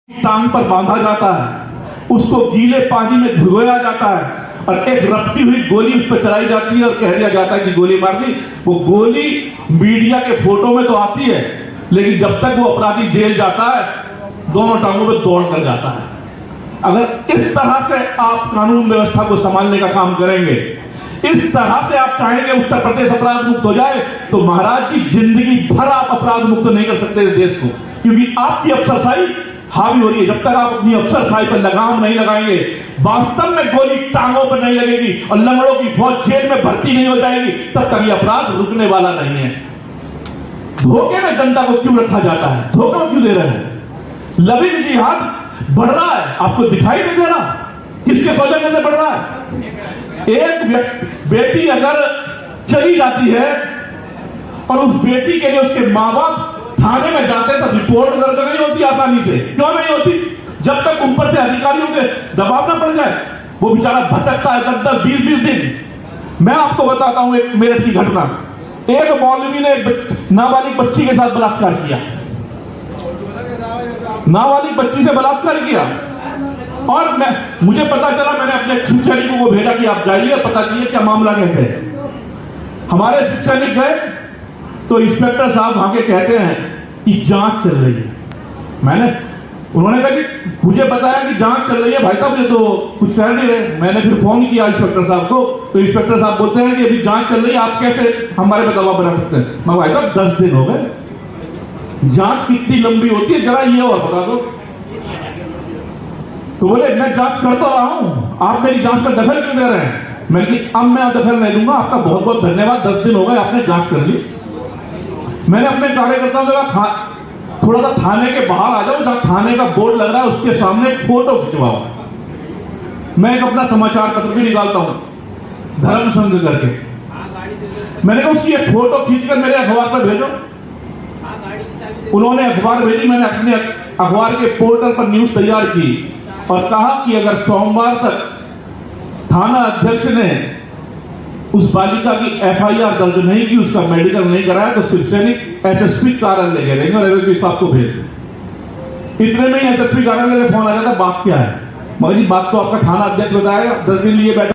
टांग पर बांधा जाता है, उसको गीले पानी में भिगोया जाता है और एक रपटी हुई गोली उस पर चलाई जाती है और कह दिया जाता है कि गोली मार दी। वो गोली मीडिया के फोटो में तो आती है, लेकिन जब तक वो अपराधी जेल जाता है दोनों टांगों पे दौड़ कर जाता है। अगर इस तरह से आप कानून व्यवस्था को संभालने का काम करेंगे, इस तरह से आप चाहेंगे उत्तर प्रदेश अपराध मुक्त हो जाए, तो महाराज की जिंदगी भर आप अपराध मुक्त नहीं कर सकते इस देश को, क्योंकि आपकी अफसरशाही हावी हो रही है। जब तक आप अपनी अफसरशाही पर लगाम नहीं लगाएंगे, वास्तव में गोली टांगों पर नहीं लगेगी और लंगड़ों की फौज जेल में भर्ती नहीं हो जाएगी, तब तक ये अपराध रुकने वाला नहीं है। धोखे में जनता को क्यों रखा जाता है, धोखा क्यों दे रहे हैं? लविंग जिहाद बढ़ रहा है, आपको दिखाई नहीं दे रहा किसके सौजन्य से बढ़ रहा है? एक बेटी अगर चली जाती है और उस बेटी के लिए उसके मां बाप थाने में जाते हैं तो रिपोर्ट दर्ज नहीं होती आसानी से। क्यों नहीं होती? जब तक ऊपर से अधिकारियों के दबाव न पड़ जाए। वो बेचारा भटकता है 10-10, 20-20 दिन। मैं आपको बताता हूं एक मेरठ की घटना। एक मौलवी ने एक नाबालिग बच्ची के साथ बलात्कार किया, नाबालिग बच्ची से बलात्कार किया, और मुझे पता चला, मैंने अपने शिक्षानिकों को भेजा कि आप जाइए और पता कीजिए क्या मामला कैसे है। हमारे शिक्षानिक गए तो इंस्पेक्टर साहब वहां के कहते हैं कि जांच चल रही है। उन्होंने कहा कि मुझे बताया कि जांच चल रही है भाई साहब, ये तो कुछ कर नहीं रहे। मैंने फिर फोन किया इंस्पेक्टर साहब को, तो इंस्पेक्टर साहब बोलते हैं कि अभी जांच चल रही है, आप कैसे हमारे पे दबाव बना सकते हैं? मैं भाई साहब 10 दिन हो गए, जांच कितनी लंबी होती है जरा ये और बता दो। तो बोले मैं जांच करता रहा हूं, आप मेरी जांच पर दखल क्यों दे रहे हैं? मैं अब मैं दखल नहीं दूंगा, आपका बहुत बहुत धन्यवाद, 10 दिन हो गए आपने जांच कर ली। मैंने अपने कार्यकर्ताओं से कहा थोड़ा सा थाने के बाहर आ जाओ, जहां थाने का बोर्ड लग रहा है उसके सामने फोटो खिंचवाओ। मैं एक अपना समाचार पत्र भी निकालता हूं धर्म संघ करके, मैंने कहा उसकी एक फोटो खींचकर मेरे अखबार पर भेजो। उन्होंने अखबार भेजी, मैंने अपने अखबार के पोर्टल पर न्यूज तैयार की और कहा कि अगर सोमवार तक थाना अध्यक्ष ने उस बालिका की FIR दर्ज नहीं की, उसका मेडिकल नहीं कराया, तो शिवसैनिक SSP कार्यालय ले लेंगे और SSP साहब को भेज दें। इतने में ही SSP कार्यालय में फोन आ जाता, बात क्या है? मगर जी बात तो आपका थाना अध्यक्ष बताएगा, 10 दिन लिए बैठे